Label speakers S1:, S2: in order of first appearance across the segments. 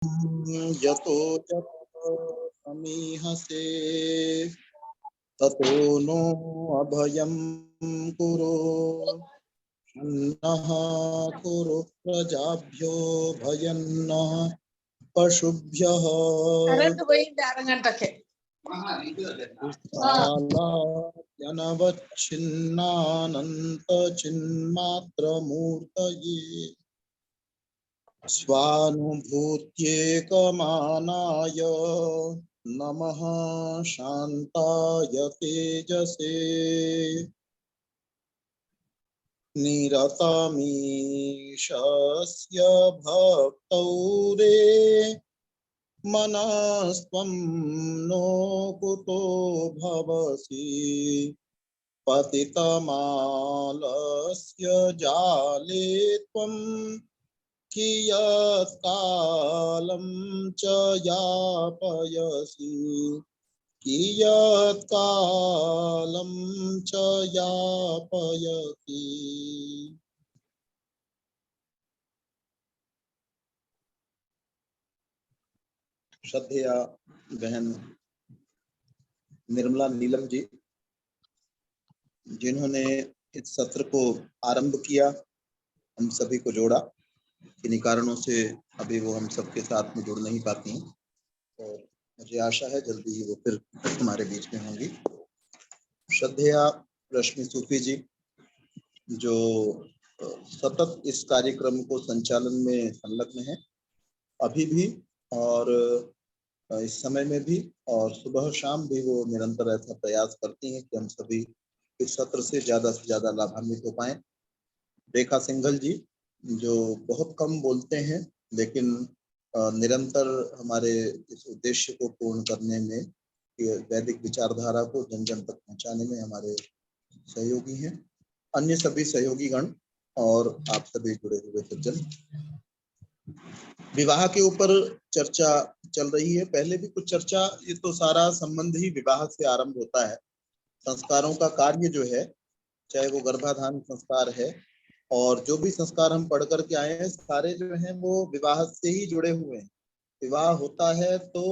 S1: यतो यतो समीहसे ततो नो अभयं कुरु नः कुरु प्रजाभ्यो भयन्नः पशुभ्यः जनवच्छिन्नानन्तचिन्मात्रमूर्तये स्वानुभूत्येकमानाय नमः शान्ताय तेजसे निरतमीशस्य भक्तौ रे मनस्त्वं नो कुतो भवसि पतितमालस्य जाले त्वं कियत्कालं च यापयसि कियत्कालं च यापयसि। श्रद्धेय बहन निर्मला नीलम जी, जिन्होंने इस सत्र को आरंभ किया, हम सभी को जोड़ा, किन्हीं कारणों से अभी वो हम सबके साथ में जुड़ नहीं पाती हैं और मुझे आशा है जल्दी ही वो फिर हमारे बीच में होंगी। श्रद्धेय रश्मि सूफी जी, जो सतत इस कार्यक्रम को संचालन में संलग्न है, अभी भी और इस समय में भी, और सुबह शाम भी वो निरंतर ऐसा प्रयास करती हैं कि हम सभी इस सत्र से ज्यादा लाभान्वित हो पाए। रेखा सिंघल जी, जो बहुत कम बोलते हैं लेकिन निरंतर हमारे इस उद्देश्य को पूर्ण करने में, वैदिक विचारधारा को जन जन तक पहुंचाने में हमारे सहयोगी हैं। अन्य सभी सहयोगी गण और आप सभी जुड़े हुए सज्जन, विवाह के ऊपर चर्चा चल रही है। पहले भी कुछ चर्चा, ये तो सारा संबंध ही विवाह से आरंभ होता है। संस्कारों का कार्य जो है, चाहे वो गर्भाधान संस्कार है और जो भी संस्कार हम पढ़ करके आए हैं, सारे जो हैं वो विवाह से ही जुड़े हुए हैं। विवाह होता है तो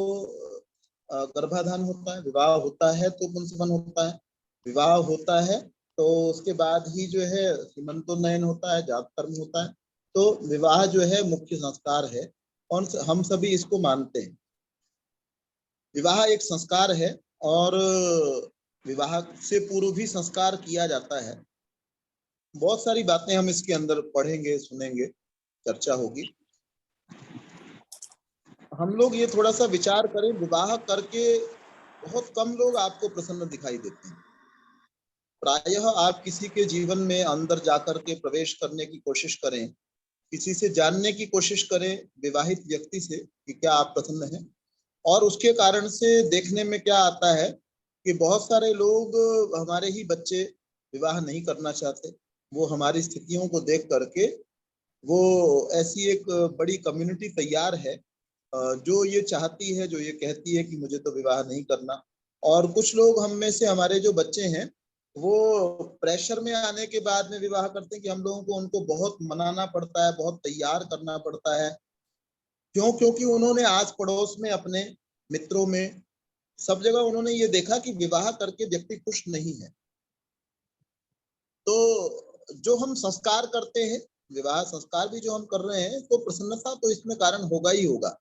S1: गर्भाधान होता है, विवाह होता है तो पुंसवन होता है, विवाह होता है तो उसके बाद ही जो है सीमंतोन्नयन होता है, जात कर्म होता है। तो विवाह जो है मुख्य संस्कार है और हम सभी इसको मानते हैं। विवाह एक संस्कार है और विवाह से पूर्व भी संस्कार किया जाता है। बहुत सारी बातें हम इसके अंदर पढ़ेंगे, सुनेंगे, चर्चा होगी। हम लोग ये थोड़ा सा विचार करें, विवाह करके बहुत कम लोग आपको प्रसन्न दिखाई देते हैं। प्रायः आप किसी के जीवन में अंदर जाकर के प्रवेश करने की कोशिश करें, किसी से जानने की कोशिश करें, विवाहित व्यक्ति से, कि क्या आप प्रसन्न हैं, और उसके कारण से देखने में क्या आता है कि बहुत सारे लोग, हमारे ही बच्चे विवाह नहीं करना चाहते। वो हमारी स्थितियों को देख करके, वो ऐसी एक बड़ी कम्युनिटी तैयार है जो ये चाहती है, जो ये कहती है कि मुझे तो विवाह नहीं करना। और कुछ लोग हम में से, हमारे जो बच्चे हैं, वो प्रेशर में आने के बाद में विवाह करते हैं कि हम लोगों को उनको बहुत मनाना पड़ता है, बहुत तैयार करना पड़ता है। क्यों? क्योंकि उन्होंने आस पड़ोस में, अपने मित्रों में, सब जगह उन्होंने ये देखा कि विवाह करके व्यक्ति खुश नहीं है। तो जो हम संस्कार करते हैं, विवाह संस्कार भी जो हम कर रहे हैं, तो प्रसन्नता तो इसमें कारण होगा ही होगा।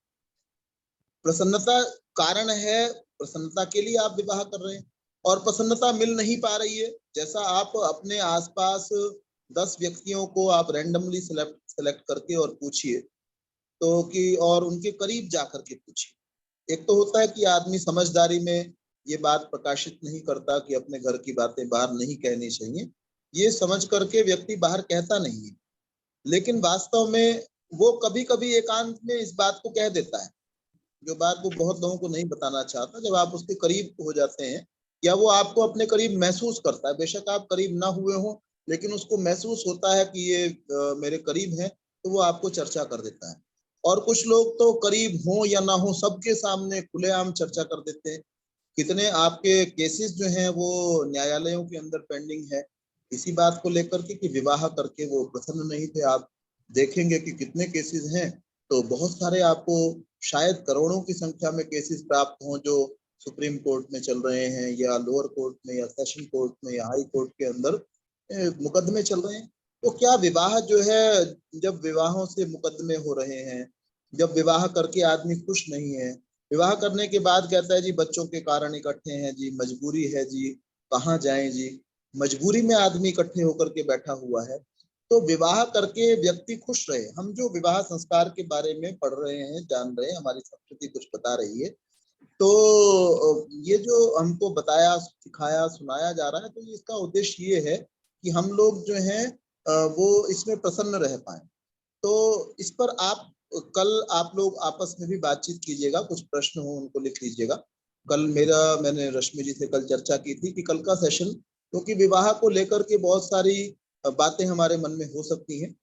S1: प्रसन्नता कारण है, प्रसन्नता के लिए आप विवाह कर रहे हैं और प्रसन्नता मिल नहीं पा रही है। जैसा आप अपने आसपास 10 व्यक्तियों को आप रैंडमली सेलेक्ट करके और पूछिए, तो कि और उनके करीब जाकर के पूछिए। एक तो होता है कि आदमी समझदारी में ये बात प्रकाशित नहीं करता कि अपने घर की बातें बाहर नहीं कहनी चाहिए, ये समझ करके व्यक्ति बाहर कहता नहीं है। लेकिन वास्तव में वो कभी कभी एकांत में इस बात को कह देता है, जो बात वो बहुत लोगों को नहीं बताना चाहता। जब आप उसके करीब हो जाते हैं, या वो आपको अपने करीब महसूस करता है, बेशक आप करीब ना हुए हो, लेकिन उसको महसूस होता है कि ये मेरे करीब है, तो वो आपको चर्चा कर देता है। और कुछ लोग तो करीब हो या ना हो, सबके सामने खुलेआम चर्चा कर देते हैं। कितने आपके केसेस जो हैं वो न्यायालयों के अंदर पेंडिंग है इसी बात को लेकर के कि विवाह करके वो प्रसन्न नहीं थे। आप देखेंगे कि कितने केसेस हैं, तो बहुत सारे आपको शायद करोड़ों की संख्या में केसेस प्राप्त हों जो सुप्रीम कोर्ट में चल रहे हैं, या लोअर कोर्ट में, या सेशन कोर्ट में, या हाई कोर्ट के अंदर मुकदमे चल रहे हैं। तो क्या विवाह जो है, जब विवाहों से मुकदमे हो रहे हैं, जब विवाह करके आदमी खुश नहीं है, विवाह करने के बाद कहता है जी बच्चों के कारण इकट्ठे हैं जी, मजबूरी है जी, कहाँ जाएं जी, मजबूरी में आदमी इकट्ठे होकर के बैठा हुआ है। तो विवाह करके व्यक्ति खुश रहे। हम जो विवाह संस्कार के बारे में पढ़ रहे हैं, जान रहे हैं, हमारी संस्कृति कुछ बता रही है, तो ये जो हमको बताया, सिखाया, सुनाया जा रहा है, तो इसका उद्देश्य ये है कि हम लोग जो हैं वो इसमें प्रसन्न रह पाए। तो इस पर आप कल आप लोग आपस में भी बातचीत कीजिएगा, कुछ प्रश्न हो उनको लिख लीजिएगा। कल मैंने रश्मि जी से कल चर्चा की थी कि कल का सेशन, क्योंकि विवाह को लेकर के बहुत सारी बातें हमारे मन में हो सकती हैं,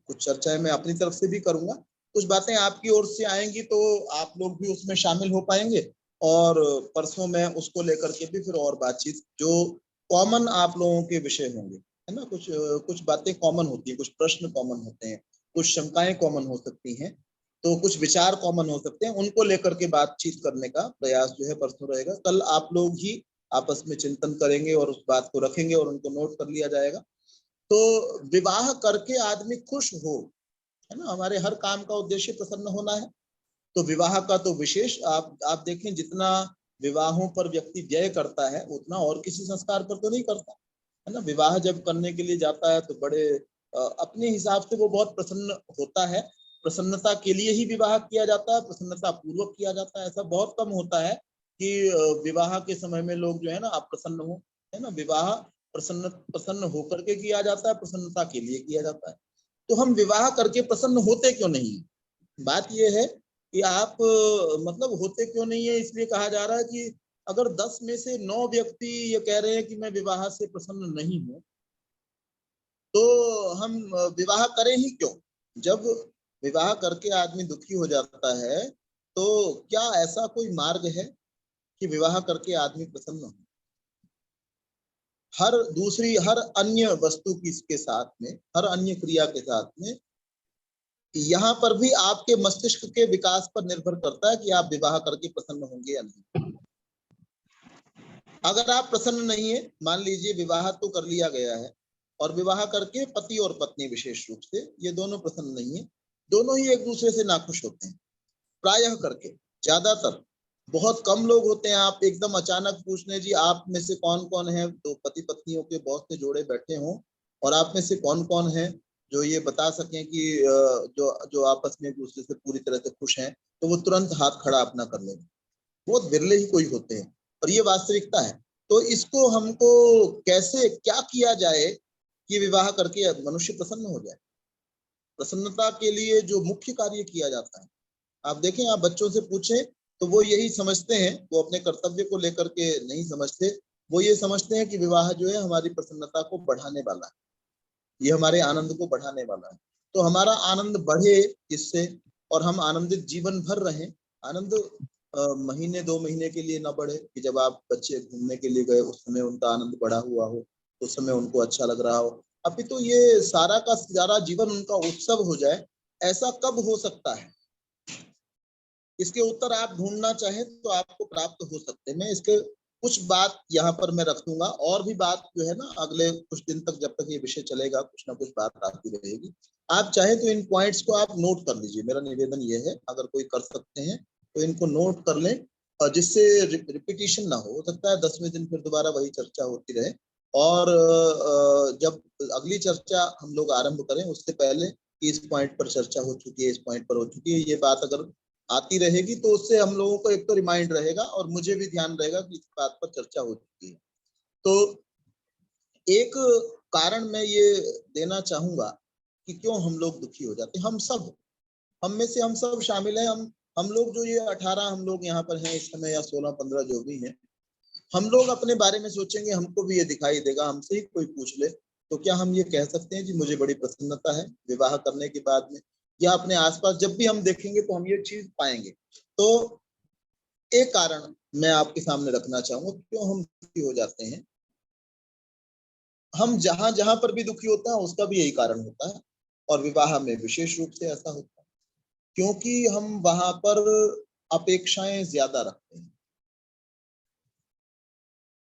S1: कुछ चर्चाएं मैं अपनी तरफ से भी करूंगा, कुछ बातें आपकी ओर से आएंगी, तो आप लोग भी उसमें शामिल हो पाएंगे। और परसों में उसको लेकर के भी फिर और बातचीत, जो कॉमन आप लोगों के विषय होंगे, है ना, कुछ बातें कॉमन होती है, कुछ प्रश्न कॉमन होते हैं, कुछ शंकाएं कॉमन हो सकती हैं, तो कुछ विचार कॉमन हो सकते हैं, उनको लेकर के बातचीत करने का प्रयास जो है परसों रहेगा। कल आप लोग ही आपस में चिंतन करेंगे और उस बात को रखेंगे और उनको नोट कर लिया जाएगा। तो विवाह करके आदमी खुश हो, है ना, हमारे हर काम का उद्देश्य प्रसन्न होना है। तो विवाह का तो विशेष आप देखें, जितना विवाहों पर व्यक्ति व्यय करता है उतना और किसी संस्कार पर तो नहीं करता, है ना। विवाह जब करने के लिए जाता है तो बड़े अपने हिसाब से वो बहुत प्रसन्न होता है। प्रसन्नता के लिए ही विवाह किया जाता है, प्रसन्नता पूर्वक किया जाता है। ऐसा बहुत कम होता है कि विवाह के समय में लोग जो है ना अप्रसन्न हो, है ना। विवाह प्रसन्न होकर के किया जाता है, प्रसन्नता के लिए किया जाता है। तो हम विवाह करके प्रसन्न होते क्यों नहीं? बात यह है कि आप मतलब होते क्यों नहीं है, इसलिए कहा जा रहा है कि अगर 10 में से 9 व्यक्ति ये कह रहे हैं कि मैं विवाह से प्रसन्न नहीं हूं, तो हम विवाह करें ही क्यों? जब विवाह करके आदमी दुखी हो जाता है, तो क्या ऐसा कोई मार्ग है कि विवाह करके आदमी प्रसन्न हो? हर अन्य वस्तु की के साथ में, हर अन्य क्रिया के साथ में, यहाँ पर भी आपके मस्तिष्क के विकास पर निर्भर करता है कि आप विवाह करके प्रसन्न होंगे या नहीं। अगर आप प्रसन्न नहीं है, मान लीजिए विवाह तो कर लिया गया है, और विवाह करके पति और पत्नी विशेष रूप से ये दोनों प्रसन्न नहीं है, दोनों ही एक दूसरे से नाखुश होते हैं प्रायः करके। ज्यादातर, बहुत कम लोग होते हैं, आप एकदम अचानक पूछ लें जी आप में से कौन कौन है, तो पति पत्नियों के बहुत से जोड़े बैठे हों, और आप में से कौन कौन है जो ये बता सकें कि जो जो आपस में एक दूसरे से पूरी तरह से खुश हैं, तो वो तुरंत हाथ खड़ा अपना कर लेंगे। बहुत विरले ही कोई होते हैं, और ये वास्तविकता है। तो इसको हमको कैसे, क्या किया जाए कि विवाह करके मनुष्य प्रसन्न हो जाए? प्रसन्नता के लिए जो मुख्य कार्य किया जाता है, आप देखें, आप बच्चों से पूछें तो वो यही समझते हैं, वो अपने कर्तव्य को लेकर के नहीं समझते, वो ये समझते हैं कि विवाह जो है हमारी प्रसन्नता को बढ़ाने वाला है, ये हमारे आनंद को बढ़ाने वाला है। तो हमारा आनंद बढ़े इससे, और हम आनंदित जीवन भर रहें। आनंद महीने 2 महीने के लिए ना बढ़े कि जब आप बच्चे घूमने के लिए गए उस समय उनका आनंद बढ़ा हुआ हो, उस समय उनको अच्छा लग रहा हो, अभी तो ये सारा का सारा जीवन उनका उत्सव हो जाए, ऐसा कब हो सकता है? इसके उत्तर आप ढूंढना चाहें तो आपको प्राप्त हो सकते हैं। मैं इसके कुछ बात यहाँ पर मैं रख दूंगा, और भी बात जो है ना अगले कुछ दिन तक जब तक ये विषय चलेगा कुछ ना कुछ बात आती रहेगी। आप चाहे तो इन पॉइंट्स को आप नोट कर लीजिए, मेरा निवेदन ये है, अगर कोई कर सकते हैं तो इनको नोट कर लें, और जिससे रिपीटिशन ना हो सकता है 10वें दिन फिर दोबारा वही चर्चा होती रहे। और जब अगली चर्चा हम लोग आरंभ करें उससे पहले कि इस पॉइंट पर चर्चा हो चुकी है, इस पॉइंट पर हो चुकी है, ये बात अगर आती रहेगी तो उससे हम लोगों को एक तो रिमाइंड रहेगा, और मुझे भी ध्यान रहेगा कि इस बात पर चर्चा हो चुकी है। तो एक कारण मैं ये देना चाहूंगा कि क्यों हम लोग दुखी हो जाते हैं। हम में से हम सब शामिल हैं। हम लोग जो ये 18 हम लोग यहाँ पर हैं इस समय, या 16-15 जो भी हैं, हम लोग अपने बारे में सोचेंगे, हमको भी ये दिखाई देगा, हमसे ही कोई पूछ ले तो क्या हम ये कह सकते हैं कि मुझे बड़ी प्रसन्नता है विवाह करने के बाद में? या अपने आसपास जब भी हम देखेंगे तो हम ये चीज पाएंगे। तो एक कारण मैं आपके सामने रखना चाहूंगा क्यों हम दुखी हो जाते हैं। हम जहां जहां पर भी दुखी होता है उसका भी यही कारण होता है, और विवाह में विशेष रूप से ऐसा होता है। क्योंकि हम वहां पर अपेक्षाएं ज्यादा रखते हैं।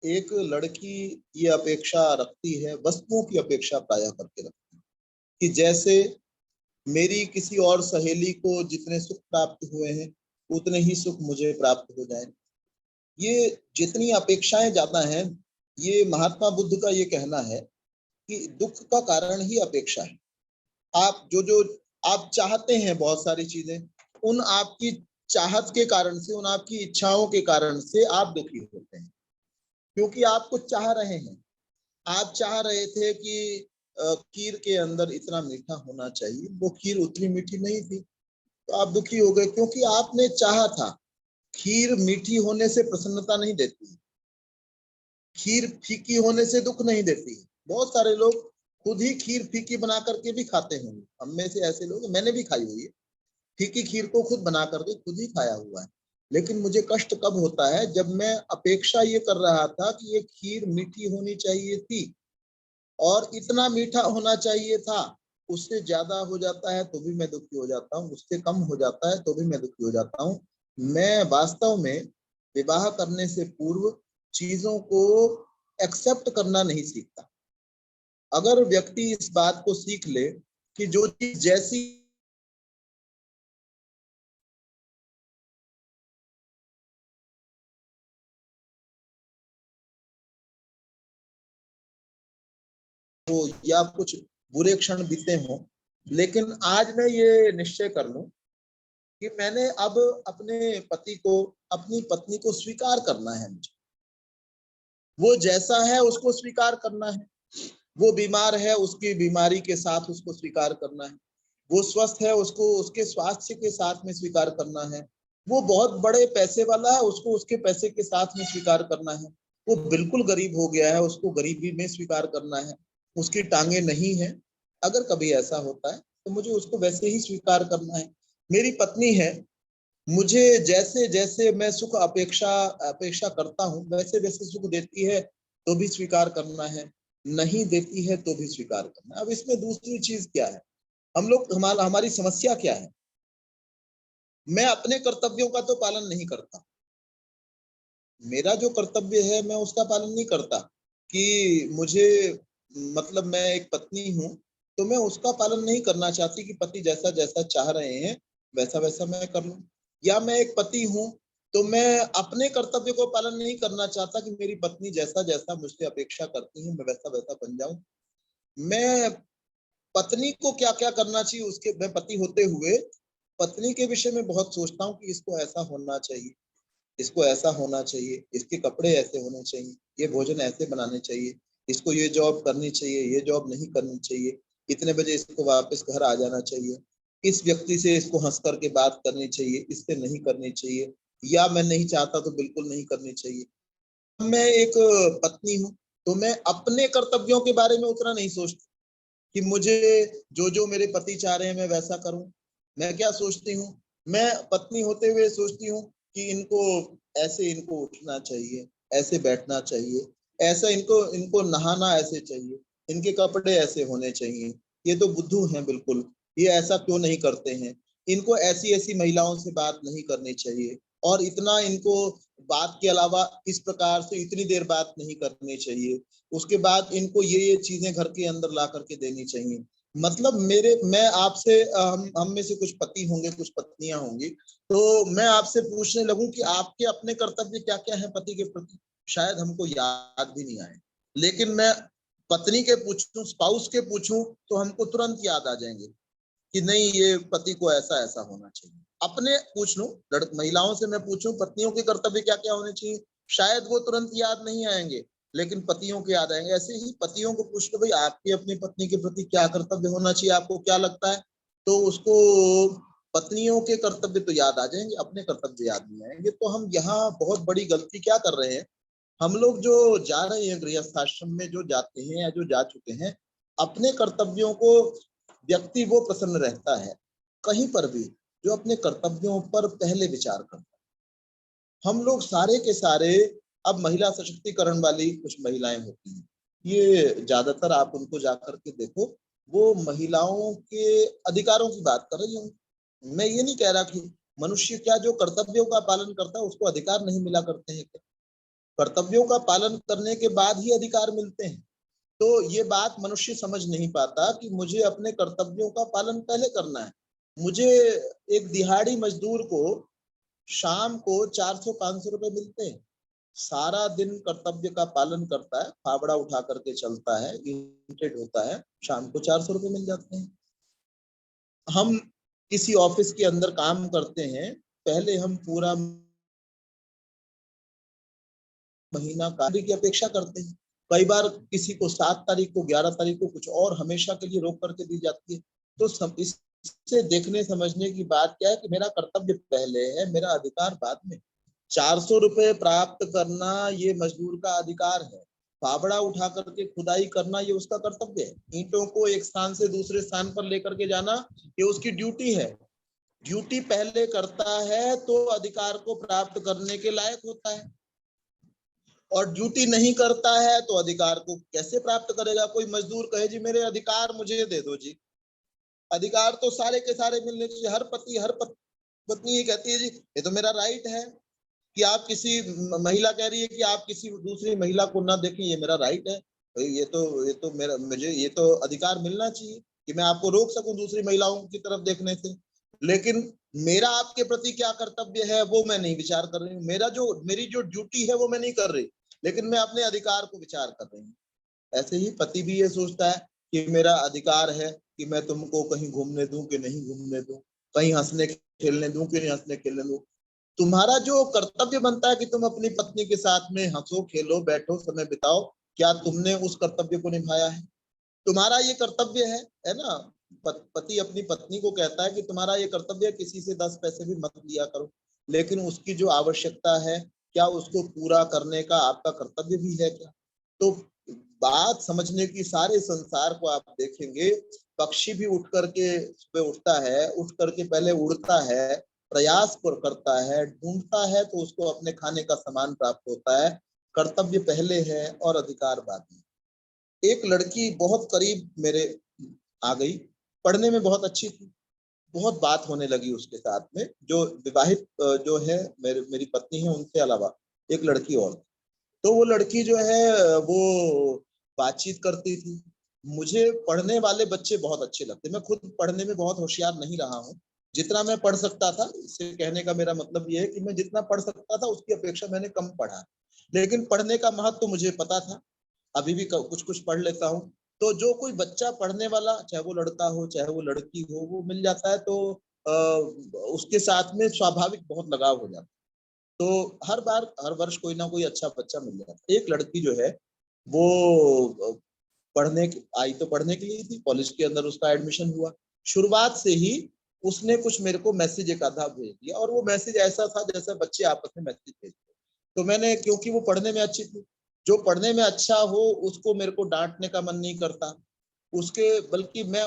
S1: एक लड़की ये अपेक्षा रखती है, वस्तुओं की अपेक्षा प्राय करके रखती है, कि जैसे मेरी किसी और सहेली को जितने सुख प्राप्त हुए हैं उतने ही सुख मुझे प्राप्त हो जाए। ये जितनी अपेक्षाएं ज्यादा हैं, ये महात्मा बुद्ध का ये कहना है कि दुख का कारण ही अपेक्षा है। आप जो जो आप चाहते हैं बहुत सारी चीजें, उन आपकी चाहत के कारण से, उन आपकी इच्छाओं के कारण से आप दुखी होते हैं, क्योंकि आप कुछ चाह रहे हैं। आप चाह रहे थे कि खीर के अंदर इतना मीठा होना चाहिए, वो खीर उतनी मीठी नहीं थी, तो आप दुखी हो गए क्योंकि आपने चाहा था। खीर मीठी होने से प्रसन्नता नहीं देती, खीर फीकी होने से दुख नहीं देती। बहुत सारे लोग खुद ही खीर फीकी बना करके भी खाते होंगे, हम में से ऐसे लोग, मैंने भी खाई हुई है, फीकी खीर को खुद बना करके खुद ही खाया हुआ है। लेकिन मुझे कष्ट कब होता है, जब मैं अपेक्षा ये कर रहा था कि ये खीर मीठी होनी चाहिए थी और इतना मीठा होना चाहिए था, उससे ज्यादा हो जाता है तो भी मैं दुखी हो जाता हूँ, उससे कम हो जाता है तो भी मैं दुखी हो जाता हूँ। मैं वास्तव में विवाह करने से पूर्व चीजों को एक्सेप्ट करना नहीं सीखता। अगर व्यक्ति इस बात को सीख ले कि जो चीज जैसी हो या कुछ बुरे क्षण बीते हों, लेकिन आज मैं ये निश्चय कर लूं कि मैंने अब अपने पति को, अपनी पत्नी को स्वीकार करना है। मुझे वो जैसा है उसको स्वीकार करना है, वो बीमार है उसकी बीमारी के साथ उसको स्वीकार करना है, वो स्वस्थ है उसको उसके स्वास्थ्य के साथ में स्वीकार करना है, वो बहुत बड़े पैसे वाला है उसको उसके पैसे के साथ में स्वीकार करना है, वो बिल्कुल गरीब हो गया है उसको गरीबी में स्वीकार करना है, उसकी टांगे नहीं है, अगर कभी ऐसा होता है तो मुझे उसको वैसे ही स्वीकार करना है। मेरी पत्नी है, मुझे जैसे जैसे मैं सुख अपेक्षा अपेक्षा करता हूँ वैसे वैसे सुख देती है तो भी स्वीकार करना है, नहीं देती है तो भी स्वीकार करना है। अब इसमें दूसरी चीज क्या है, हम लोग हमारी समस्या क्या है, मैं अपने कर्तव्यों का तो पालन नहीं करता। मेरा जो कर्तव्य है मैं उसका पालन नहीं करता, कि मुझे, मतलब मैं एक पत्नी हूँ तो मैं उसका पालन नहीं करना चाहती कि पति जैसा जैसा चाह रहे हैं वैसा वैसा मैं कर लूं। या मैं एक पति हूँ तो मैं अपने कर्तव्य को पालन नहीं करना चाहता कि मेरी पत्नी जैसा जैसा मुझसे अपेक्षा करती है मैं वैसा वैसा बन जाऊं। मैं पत्नी को क्या क्या करना चाहिए उसके, मैं पति होते हुए पत्नी के विषय में बहुत सोचता हूँ कि इसको ऐसा होना चाहिए, इसको ऐसा होना चाहिए, इसके कपड़े ऐसे होने चाहिए, ये भोजन ऐसे बनाने चाहिए, इसको ये जॉब करनी चाहिए, ये जॉब नहीं करनी चाहिए, इतने बजे इसको वापस घर आ जाना चाहिए, इस व्यक्ति से इसको हंस करके बात करनी चाहिए, इससे नहीं करनी चाहिए, या मैं नहीं चाहता तो बिल्कुल नहीं करनी चाहिए। मैं एक पत्नी हूँ तो मैं अपने कर्तव्यों के बारे में उतना नहीं सोचती कि मुझे जो जो मेरे पति चाह रहे हैं मैं वैसा करूं। मैं क्या सोचती हूँ, मैं पत्नी होते हुए सोचती हूँ कि इनको ऐसे, इनको उठना चाहिए, ऐसे बैठना चाहिए, ऐसा इनको इनको नहाना ऐसे चाहिए, इनके कपड़े ऐसे होने चाहिए, ये तो बुद्धू हैं बिल्कुल, ये ऐसा क्यों नहीं करते हैं, इनको ऐसी ऐसी महिलाओं से बात नहीं करनी चाहिए, और इतना इनको बात के अलावा इस प्रकार से इतनी देर बात नहीं करनी चाहिए, उसके बाद इनको ये चीजें घर के अंदर ला करके देनी चाहिए। मतलब मेरे, मैं आपसे, हम में से कुछ पति होंगे कुछ पत्नियां होंगी, तो मैं आपसे पूछने लगूं कि आपके अपने कर्तव्य क्या क्या है पति के प्रति, शायद हमको याद भी नहीं आए। लेकिन मैं पत्नी के पूछूं, स्पाउस के पूछूं, तो हमको तुरंत याद आ जाएंगे कि नहीं ये पति को ऐसा ऐसा होना चाहिए। अपने पूछ लूं, महिलाओं से मैं पूछूं पत्नियों के कर्तव्य क्या क्या होने चाहिए, शायद वो तुरंत याद नहीं आएंगे, लेकिन पतियों के याद आएंगे। ऐसे ही पतियों को पूछ लो भाई आपके अपनी पत्नी के प्रति क्या कर्तव्य होना चाहिए, आपको क्या लगता है, तो उसको पत्नियों के कर्तव्य तो याद आ जाएंगे, अपने कर्तव्य याद नहीं आएंगे। तो हम यहाँ बहुत बड़ी गलती क्या कर रहे हैं, हम लोग जो जा रहे हैं गृहस्थ आश्रम में, जो जाते हैं या जो जा चुके हैं, अपने कर्तव्यों को, व्यक्ति वो प्रसन्न रहता है कहीं पर भी जो अपने कर्तव्यों पर पहले विचार करता है। हम लोग सारे के सारे, अब महिला सशक्तिकरण वाली कुछ महिलाएं होती हैं, ये ज्यादातर आप उनको जाकर के देखो, वो महिलाओं के अधिकारों की बात कर रही होंगी, मैं ये नहीं कह रहा कि मनुष्य क्या जो कर्तव्यों का पालन करता है उसको अधिकार नहीं मिला करते हैं क्या? कर्तव्यों का पालन करने के बाद ही अधिकार मिलते हैं। तो ये बात मनुष्य समझ नहीं पाता कि मुझे अपने कर्तव्यों का पालन पहले करना है। मुझे एक दिहाड़ी मजदूर को शाम को 400-500 रुपए मिलते हैं, सारा दिन कर्तव्य का पालन करता है, फावड़ा उठा करके चलता है, इरिटेट होता है, शाम को 400 रुपए मिल जाते हैं। हम किसी ऑफिस के अंदर काम करते हैं, पहले हम पूरा महीना कार्य की अपेक्षा करते हैं, कई बार किसी को 7 तारीख को, 11 तारीख को कुछ और हमेशा के लिए रोक करके दी जाती है। तो इससे देखने समझने की बात क्या है कि मेरा कर्तव्य पहले है, मेरा अधिकार बाद में। 400 रुपए प्राप्त करना ये मजदूर का अधिकार है, फावड़ा उठा करके खुदाई करना ये उसका कर्तव्य है, ईंटों को एक स्थान से दूसरे स्थान पर लेकर के जाना ये उसकी ड्यूटी है। ड्यूटी पहले करता है तो अधिकार को प्राप्त करने के लायक होता है, और ड्यूटी नहीं करता है तो अधिकार को कैसे प्राप्त करेगा? कोई मजदूर कहे जी मेरे अधिकार मुझे दे दो जी, अधिकार तो सारे के सारे मिलने चाहिए। हर पति हर पत्नी ये कहती है जी ये तो मेरा राइट है कि आप किसी महिला कह रही है कि आप किसी दूसरी महिला को ना देखें, ये मेरा राइट है। ये तो मेरा, मुझे ये तो अधिकार मिलना चाहिए कि मैं आपको रोक सकूं दूसरी महिलाओं की तरफ देखने से। लेकिन मेरा आपके प्रति क्या कर्तव्य है वो मैं नहीं विचार कर रही हूँ, मेरी जो ड्यूटी है वो मैं नहीं कर रही, लेकिन मैं अपने अधिकार को विचार कर रही हूँ। ऐसे ही पति भी ये सोचता है कि मेरा अधिकार है कि मैं तुमको कहीं घूमने दूं कि नहीं घूमने दूं, कहीं हंसने खेलने दूं कि नहीं हंसने खेलने दूं। तुम्हारा जो कर्तव्य बनता है कि तुम अपनी पत्नी के साथ में हंसो खेलो बैठो समय बिताओ, क्या तुमने उस कर्तव्य को निभाया है? तुम्हारा ये कर्तव्य है ना? पति अपनी पत्नी को कहता है कि तुम्हारा ये कर्तव्य है, किसी से 10 पैसे भी मत लिया करो, लेकिन उसकी जो आवश्यकता है क्या उसको पूरा करने का आपका कर्तव्य भी है क्या? तो बात समझने की, सारे संसार को आप देखेंगे, पक्षी भी उठ करके सुबह उठता है, उठ करके पहले उड़ता है, प्रयास करता है, ढूंढता है तो उसको अपने खाने का सामान प्राप्त होता है। कर्तव्य पहले है और अधिकार बाद में। एक लड़की बहुत करीब मेरे आ गई, पढ़ने में बहुत अच्छी थी, बहुत बात होने लगी उसके साथ में, जो विवाहित जो है मेरी पत्नी है उनके अलावा एक लड़की और। तो वो लड़की जो है वो बातचीत करती थी। मुझे पढ़ने वाले बच्चे बहुत अच्छे लगते, मैं खुद पढ़ने में बहुत होशियार नहीं रहा हूँ, जितना मैं पढ़ सकता था, इससे कहने का मेरा मतलब ये है कि मैं जितना पढ़ सकता था उसकी अपेक्षा मैंने कम पढ़ा, लेकिन पढ़ने का महत्व तो मुझे पता था, अभी भी कुछ कुछ पढ़ लेता हूँ। तो जो कोई बच्चा पढ़ने वाला, चाहे वो लड़का हो चाहे वो लड़की हो, वो मिल जाता है तो उसके साथ में स्वाभाविक बहुत लगाव हो जाता है। तो हर वर्ष कोई ना कोई अच्छा बच्चा मिल जाता है। एक लड़की जो है वो आई तो पढ़ने के लिए थी, कॉलेज के अंदर उसका एडमिशन हुआ। शुरुआत से ही उसने कुछ मेरे को मैसेज एक आधा भेज दिया, और वो मैसेज ऐसा था जैसा बच्चे आपस में मैसेज भेजते। तो मैंने, क्योंकि वो पढ़ने में अच्छी थी, जो पढ़ने में अच्छा हो उसको मेरे को डांटने का मन नहीं करता, उसके बल्कि मैं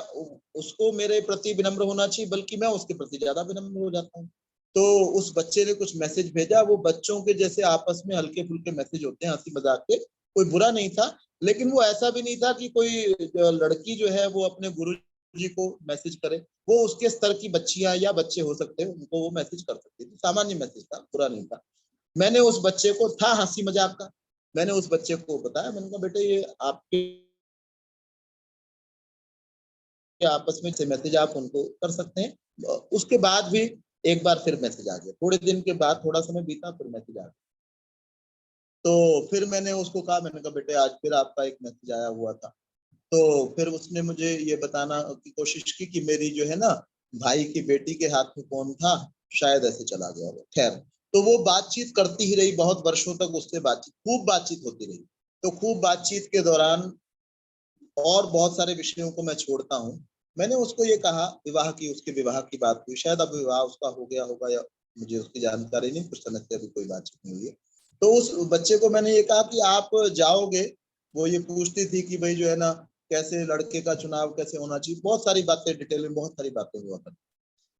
S1: उसको मेरे प्रति विनम्र होना चाहिए, बल्कि मैं उसके प्रति ज्यादा विनम्र हो जाता हूँ। तो उस बच्चे ने कुछ मैसेज भेजा, वो बच्चों के जैसे आपस में हल्के फुल्के मैसेज होते हैं हंसी मजाक के, कोई बुरा नहीं था, लेकिन वो ऐसा भी नहीं था कि कोई लड़की जो है वो अपने गुरु जी को मैसेज करे। वो उसके स्तर की बच्चियां या बच्चे हो सकते हैं, उनको वो मैसेज कर सकते थे, सामान्य मैसेज था, बुरा नहीं था। मैंने उस बच्चे को, था हंसी मजाक का, मैंने उस बच्चे को बताया, मैंने कहा बेटे ये आपके आपस में से मैसेज आप उनको कर सकते हैं। उसके बाद भी एक बार फिर मैसेज आ गया, थोड़े दिन के बाद, थोड़ा समय बीता, फिर मैसेज आ गया। तो फिर मैंने उसको कहा, मैंने कहा बेटे आज फिर आपका एक मैसेज आया हुआ था। तो फिर उसने मुझे ये बताना की कोशिश की कि मेरी जो है ना भाई की बेटी के हाथ में फोन था, शायद ऐसे चला गया वो। खैर, तो वो बातचीत करती ही रही, बहुत वर्षों तक उससे बातचीत, खूब बातचीत होती रही। तो खूब बातचीत के दौरान और बहुत सारे विषयों को मैं छोड़ता हूँ, मैंने उसको ये कहा, विवाह की, उसके विवाह की बात हुई, शायद अब विवाह उसका हो गया होगा या मुझे उसकी जानकारी नहीं, कुछ समय से अभी कोई बातचीत नहीं हुई है। तो उस बच्चे को मैंने ये कहा कि आप जाओगे, वो ये पूछती थी कि भाई जो है ना कैसे लड़के का चुनाव कैसे होना चाहिए, बहुत सारी बातें डिटेल में, बहुत सारी बातें हुआ कर।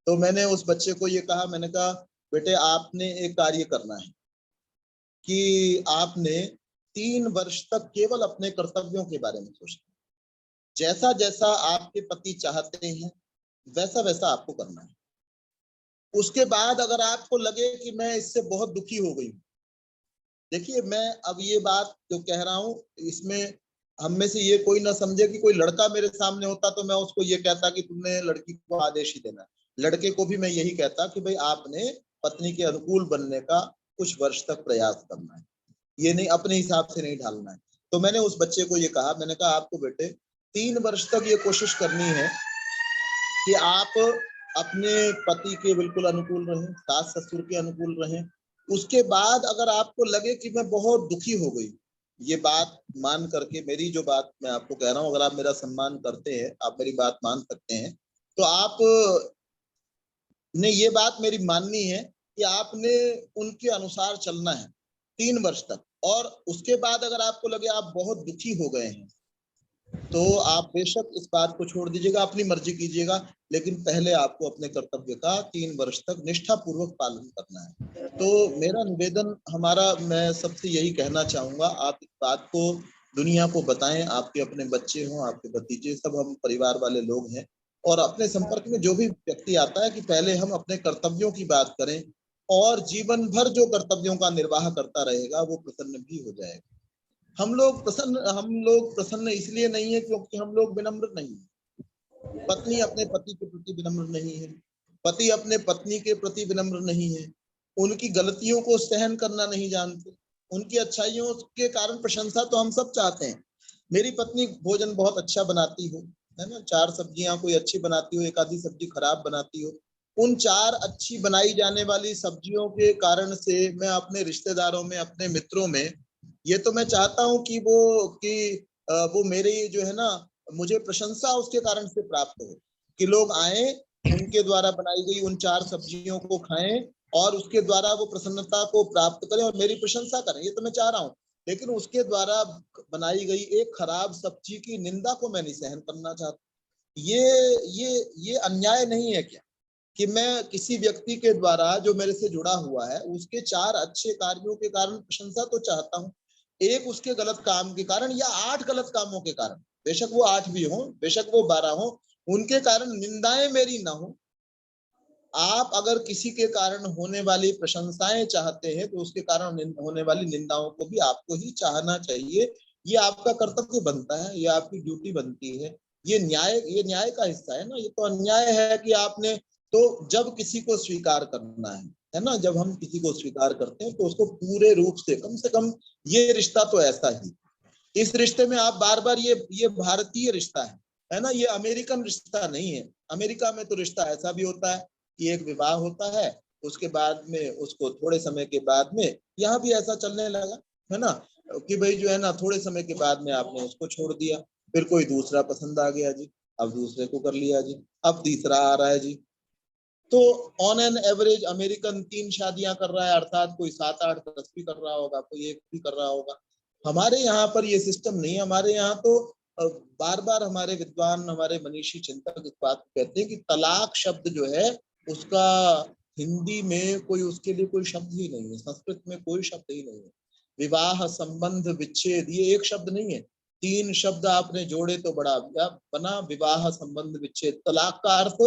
S1: तो मैंने उस बच्चे को ये कहा, मैंने कहा बेटे आपने एक कार्य करना है कि आपने 3 वर्ष तक केवल अपने कर्तव्यों के बारे में सोचना, जैसा जैसा आपके पति चाहते हैं वैसा वैसा आपको करना है। उसके बाद अगर आपको लगे कि मैं इससे बहुत दुखी हो गई हूँ, देखिए मैं अब ये बात जो कह रहा हूँ इसमें हम में से ये कोई ना समझे कि कोई लड़का मेरे सामने होता तो मैं उसको ये कहता कि तुमने लड़की को आदेश ही देना। लड़के को भी मैं यही कहता कि भाई आपने पत्नी के अनुकूल बनने का कुछ वर्ष तक प्रयास करना है, ये नहीं अपने हिसाब से नहीं ढालना है। तो मैंने उस बच्चे को ये कहा, मैंने कहा आपको बेटे 3 वर्ष तक ये कोशिश करनी है कि आप अपने पति के बिल्कुल अनुकूल रहें, सास ससुर के अनुकूल रहें। उसके बाद अगर आपको लगे कि मैं बहुत दुखी हो गई, ये बात मान करके, मेरी जो बात मैं आपको कह रहा हूँ, अगर आप मेरा सम्मान करते हैं, आप मेरी बात मान सकते हैं, तो आप ने ये बात मेरी माननी है कि आपने उनके अनुसार चलना है 3 वर्ष तक। और उसके बाद अगर आपको लगे आप बहुत दुखी हो गए हैं तो आप बेशक इस बात को छोड़ दीजिएगा, अपनी मर्जी कीजिएगा, लेकिन पहले आपको अपने कर्तव्य का 3 वर्ष तक निष्ठा पूर्वक पालन करना है। तो मेरा निवेदन हमारा, मैं सबसे यही कहना चाहूंगा, आप इस बात को दुनिया को बताएं, आपके अपने बच्चे हों, आपके भतीजे, सब हम परिवार वाले लोग हैं, और अपने संपर्क में जो भी व्यक्ति आता है कि पहले हम अपने कर्तव्यों की बात करें, और जीवन भर जो कर्तव्यों का निर्वाह करता रहेगा वो प्रसन्न भी हो जाएगा। हम लोग प्रसन्न इसलिए नहीं है क्योंकि हम लोग विनम्र नहीं है। पत्नी अपने पति के प्रति विनम्र नहीं है, पति अपने पत्नी के प्रति विनम्र नहीं है, उनकी गलतियों को सहन करना नहीं जानते, उनकी अच्छाइयों के कारण प्रशंसा तो हम सब चाहते हैं। मेरी पत्नी भोजन बहुत अच्छा बनाती हो, है ना, 4 सब्जियां कोई अच्छी बनाती हो, एक आधी सब्जी खराब बनाती हो, उन 4 अच्छी बनाई जाने वाली सब्जियों के कारण से मैं अपने रिश्तेदारों में, अपने मित्रों में, ये तो मैं चाहता हूँ कि वो मेरे जो है ना, मुझे प्रशंसा उसके कारण से प्राप्त हो, कि लोग आए, उनके द्वारा बनाई गई उन 4 सब्जियों को खाएं और उसके द्वारा वो प्रसन्नता को प्राप्त करें और मेरी प्रशंसा करें, ये तो मैं चाह रहा हूँ। लेकिन उसके द्वारा बनाई गई एक खराब सब्जी की निंदा को मैं नहीं सहन करना चाहता। ये अन्याय नहीं है क्या कि मैं किसी व्यक्ति के द्वारा जो मेरे से जुड़ा हुआ है उसके 4 अच्छे कार्यों के कारण प्रशंसा तो चाहता हूँ, एक उसके गलत काम के कारण या 8 गलत कामों के कारण, बेशक वो 8 भी हो, बेशक वो 12 हो, उनके कारण निंदाएं मेरी ना हो। आप अगर किसी के कारण होने वाली प्रशंसाएं चाहते हैं तो उसके कारण होने वाली निंदाओं को भी आपको ही चाहना चाहिए। ये आपका कर्तव्य बनता है, ये आपकी ड्यूटी बनती है, ये न्याय का हिस्सा है ना। ये तो अन्याय है कि आपने, तो जब किसी को स्वीकार करना है ना, जब हम किसी को स्वीकार करते हैं तो उसको पूरे रूप से, कम से कम ये रिश्ता तो ऐसा ही, इस रिश्ते में आप बार बार, ये भारतीय रिश्ता है ना, ये अमेरिकन रिश्ता नहीं है। अमेरिका में तो रिश्ता ऐसा भी होता है कि एक विवाह होता है, उसके बाद में उसको थोड़े समय के बाद में, यहाँ भी ऐसा चलने लगा है ना, कि भाई जो है ना, थोड़े समय के बाद में आपने उसको छोड़ दिया, फिर कोई दूसरा पसंद आ गया जी, अब दूसरे को कर लिया जी, अब तीसरा आ रहा है जी। तो ऑन एन एवरेज अमेरिकन 3 शादियां कर रहा है, अर्थात कोई 7, 8, 10 भी कर रहा होगा, कोई 1 भी कर रहा होगा। हमारे यहाँ पर ये सिस्टम नहीं है। हमारे यहाँ तो बार बार हमारे विद्वान, हमारे मनीषी चिंतक इस बात को कहते हैं कि तलाक शब्द जो है उसका हिंदी में कोई, उसके लिए कोई शब्द ही नहीं है, संस्कृत में कोई शब्द ही नहीं है। विवाह, संबंध, विच्छेद, ये एक शब्द नहीं है, 3 शब्द आपने जोड़े तो बड़ा बना, विवाह, संबंध, विच्छेद। तलाक का अर्थ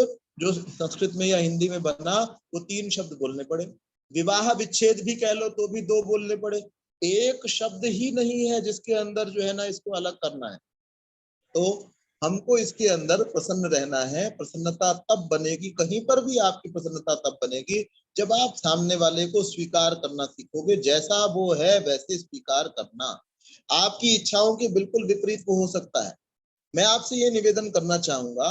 S1: जो संस्कृत में या हिंदी में बना वो 3 शब्द बोलने पड़े। विवाह विच्छेद भी कह लो तो भी 2 बोलने पड़े। एक शब्द ही नहीं है जिसके अंदर जो है ना इसको अलग करना है। तो हमको इसके अंदर प्रसन्न रहना है। प्रसन्नता तब बनेगी, कहीं पर भी आपकी प्रसन्नता तब बनेगी जब आप सामने वाले को स्वीकार करना सीखोगे, जैसा वो है वैसे स्वीकार करना। आपकी इच्छाओं के बिल्कुल विपरीत वो हो सकता है। मैं आपसे ये निवेदन करना चाहूंगा,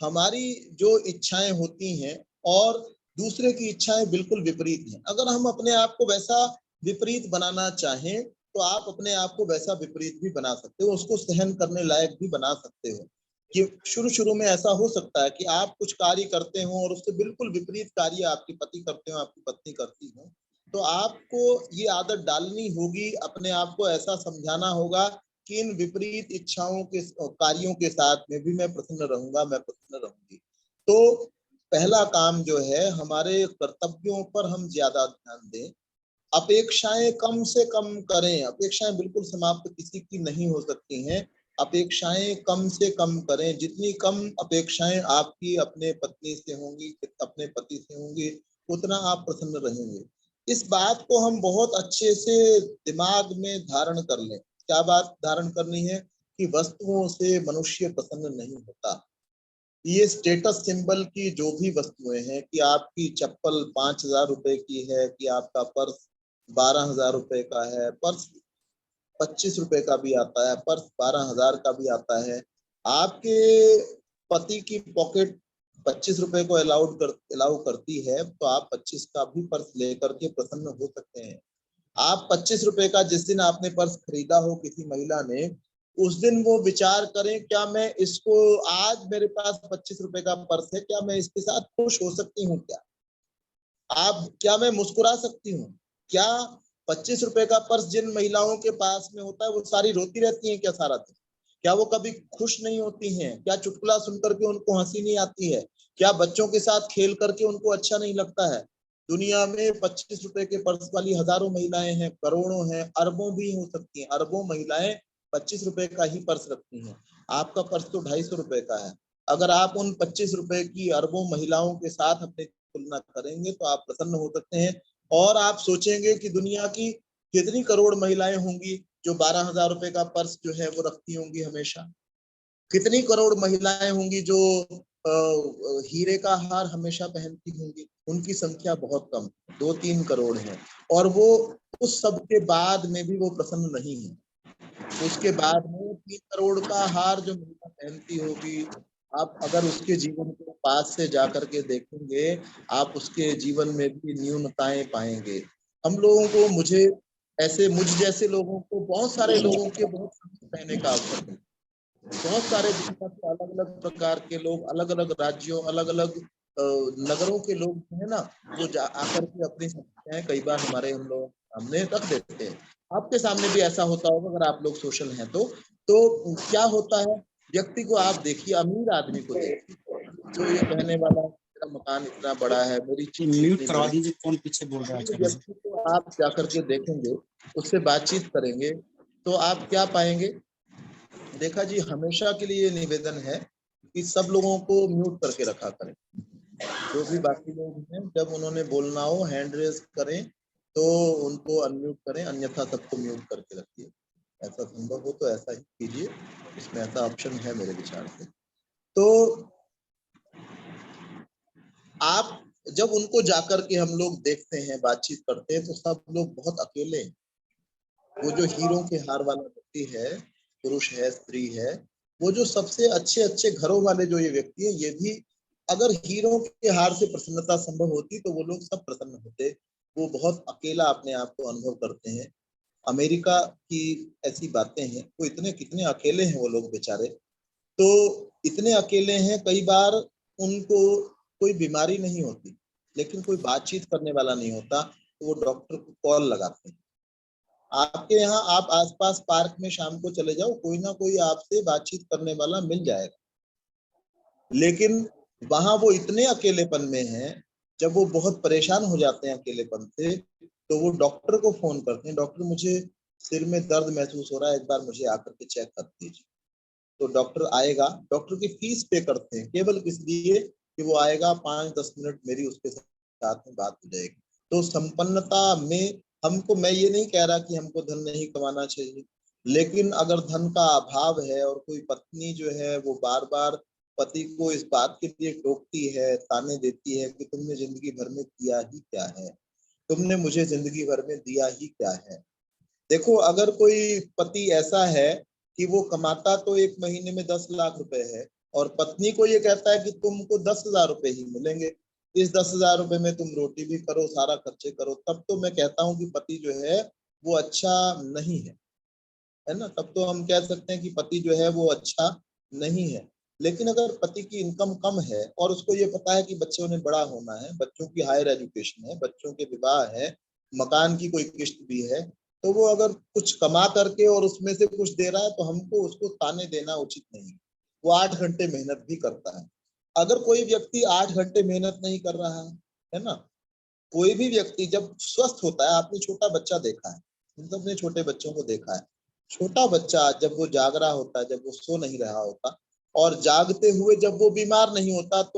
S1: हमारी जो इच्छाएं होती हैं और दूसरे की इच्छाएं बिल्कुल विपरीत हैं। अगर हम अपने आप को वैसा विपरीत बनाना चाहें तो आप अपने आप को वैसा विपरीत भी बना सकते हो, उसको सहन करने लायक भी बना सकते हो। कि शुरू शुरू में ऐसा हो सकता है कि आप कुछ कार्य करते हो और उससे बिल्कुल विपरीत कार्य आपके पति करते हो, आपकी पत्नी करती हो, तो आपको ये आदत डालनी होगी, अपने आप को ऐसा समझाना होगा कि इन विपरीत इच्छाओं के कार्यों के साथ में भी मैं प्रसन्न रहूंगा, मैं प्रसन्न रहूंगी। तो पहला काम जो है, हमारे कर्तव्यों पर हम ज्यादा ध्यान दें, अपेक्षाएं कम से कम करें। अपेक्षाएं बिल्कुल समाप्त किसी की नहीं हो सकती हैं, अपेक्षाएं कम से कम करें। जितनी कम अपेक्षाएं आपकी अपने पत्नी से होंगी, अपने पति से होंगी, उतना आप प्रसन्न रहेंगे। इस बात को हम बहुत अच्छे से दिमाग में धारण कर लें। क्या बात धारण करनी है? कि वस्तुओं से मनुष्य प्रसन्न नहीं होता। ये स्टेटस सिंबल की जो भी वस्तुएं हैं, कि आपकी चप्पल 5,000 रुपए की है, कि आपका पर्स 12,000 रुपए का है, पर्स 25 रुपए का भी आता है, पर्स 12,000 का भी आता है। आपके पति की पॉकेट 25 रुपए को अलाउ करती है, तो आप 25 का भी पर्स लेकर के प्रसन्न हो सकते हैं। आप 25 रुपए का जिस दिन आपने पर्स खरीदा हो किसी महिला ने, उस दिन वो विचार करें, क्या मैं इसको, आज मेरे पास 25 रुपए का पर्स है, क्या मैं इसके साथ खुश हो सकती हूँ? क्या मैं मुस्कुरा सकती हूँ? क्या 25 रुपए का पर्स जिन महिलाओं के पास में होता है, वो सारी रोती रहती हैं क्या सारा दिन? क्या वो कभी खुश नहीं होती हैं? क्या चुटकुला सुनकर के उनको हंसी नहीं आती है? क्या बच्चों के साथ खेल करके उनको अच्छा नहीं लगता है? दुनिया में 25 रुपए के पर्स वाली हजारों महिलाएं हैं, करोड़ों हैं, अरबों भी हो सकती हैं। अरबों महिलाएं 25 रुपए का ही पर्स रखती हैं। आपका पर्स तो 250 रुपए का है। अगर आप उन 25 रुपए की अरबों महिलाओं के साथ अपने तुलना करेंगे, तो आप प्रसन्न हो सकते हैं। और आप सोचेंगे कि दुनिया की कितनी करोड़ महिलाएं होंगी जो 12,000 रुपए का पर्स जो है वो रखती होंगी हमेशा। कितनी करोड़ महिलाएं होंगी जो हीरे का हार हमेशा पहनती होंगी। उनकी संख्या बहुत कम, 2-3 करोड़ है। और वो उस सब के बाद में भी वो प्रसन्न नहीं है। उसके बाद में 3 करोड़ का हार जो महिला पहनती होगी, आप अगर उसके जीवन को पास से जाकर के देखेंगे, आप उसके जीवन में भी न्यूनताएं पाएंगे। हम लोगों को, मुझ जैसे लोगों को, बहुत सारे लोगों के बहुत कहने का अवसर मिलता है। बहुत सारे दुनिया के अलग अलग प्रकार के लोग, अलग अलग राज्यों, अलग अलग नगरों के लोग जो है ना, वो आकर के अपनी समस्याएं कई बार हमारे हम लोग सामने रख देते हैं। आपके सामने भी ऐसा होता होगा अगर आप लोग सोशल हैं तो क्या होता है? व्यक्ति को आप देखिए, अमीर आदमी को देखिए, तो ये कहने वाला मेरा मकान इतना बड़ा है, मेरी चीज
S2: म्यूट
S1: इतनी
S2: करवा
S1: बड़ी।
S2: दीजिए, कौन पीछे बोल रहा है?
S1: व्यक्ति को आप जाकर के देखेंगे, उससे बातचीत करेंगे, तो आप क्या पाएंगे? देखा जी, हमेशा के लिए निवेदन है कि सब लोगों को म्यूट करके रखा करें। जो भी बाकी लोग हैं, जब उन्होंने बोलना हो हैंड रेज करें, तो उनको अनम्यूट करें, अन्यथा सबको म्यूट करके रखिए। ऐसा संभव हो तो ऐसा ही कीजिए, इसमें ऐसा ऑप्शन है मेरे विचार से। तो आप जब उनको जाकर के हम लोग देखते हैं, बातचीत करते हैं, तो सब लोग बहुत अकेले हैं। वो जो हीरों के हार वाला व्यक्ति है, पुरुष है, स्त्री है, वो जो सबसे अच्छे अच्छे घरों वाले जो ये व्यक्ति है, ये भी अगर हीरों के हार से प्रसन्नता संभव होती तो वो लोग सब प्रसन्न होते। वो बहुत अकेला अपने आप को अनुभव करते हैं। अमेरिका की ऐसी बातें हैं, वो इतने कितने अकेले हैं वो लोग बेचारे। तो इतने अकेले हैं, कई बार उनको कोई बीमारी नहीं होती, लेकिन कोई बातचीत करने वाला नहीं होता, तो वो डॉक्टर को कॉल लगाते हैं। आपके यहाँ आप आसपास पार्क में शाम को चले जाओ, कोई ना कोई आपसे बातचीत करने वाला मिल जाएगा। लेकिन वहां वो इतने अकेलेपन में हैं, जब वो बहुत परेशान हो जाते हैं अकेलेपन से, तो वो डॉक्टर को फोन करते हैं, डॉक्टर मुझे सिर में दर्द महसूस हो रहा है, एक बार मुझे आकर के चेक कर दीजिए। तो डॉक्टर आएगा, डॉक्टर की फीस पे करते हैं केवल इसलिए कि वो आएगा, 5-10 मिनट मेरी उसके साथ में बात हो जाएगी। तो संपन्नता में हमको, मैं ये नहीं कह रहा कि हमको धन नहीं कमाना चाहिए, लेकिन अगर धन का अभाव है और कोई पत्नी जो है वो बार बार पति को इस बात के लिए टोकती है, ताने देती है कि तुमने जिंदगी भर में किया ही क्या है, तुमने मुझे जिंदगी भर में दिया ही क्या है। देखो, अगर कोई पति ऐसा है कि वो कमाता तो एक महीने में 10 लाख रुपए है, और पत्नी को ये कहता है कि तुमको 10,000 रुपए ही मिलेंगे, इस 10,000 रुपए में तुम रोटी भी करो, सारा खर्चे करो, तब तो मैं कहता हूँ कि पति जो है वो अच्छा नहीं है ना। तब तो हम कह सकते हैं कि पति जो है वो अच्छा नहीं है। लेकिन अगर पति की इनकम कम है और उसको ये पता है कि बच्चों ने बड़ा होना है, बच्चों की हायर एजुकेशन है, बच्चों के विवाह है, मकान की कोई किस्त भी है, तो वो अगर कुछ कमा करके और उसमें से कुछ दे रहा है, तो हमको उसको ताने देना उचित नहीं। वो 8 घंटे मेहनत भी करता है। अगर कोई व्यक्ति 8 घंटे मेहनत नहीं कर रहा है ना, कोई भी व्यक्ति जब स्वस्थ होता है, आपने छोटा बच्चा देखा है, सबने छोटे बच्चों को देखा है, छोटा बच्चा जब वो जाग रहा होता है, जब वो सो नहीं रहा होता, और जागते हुए जब वो बीमार नहीं होता, तो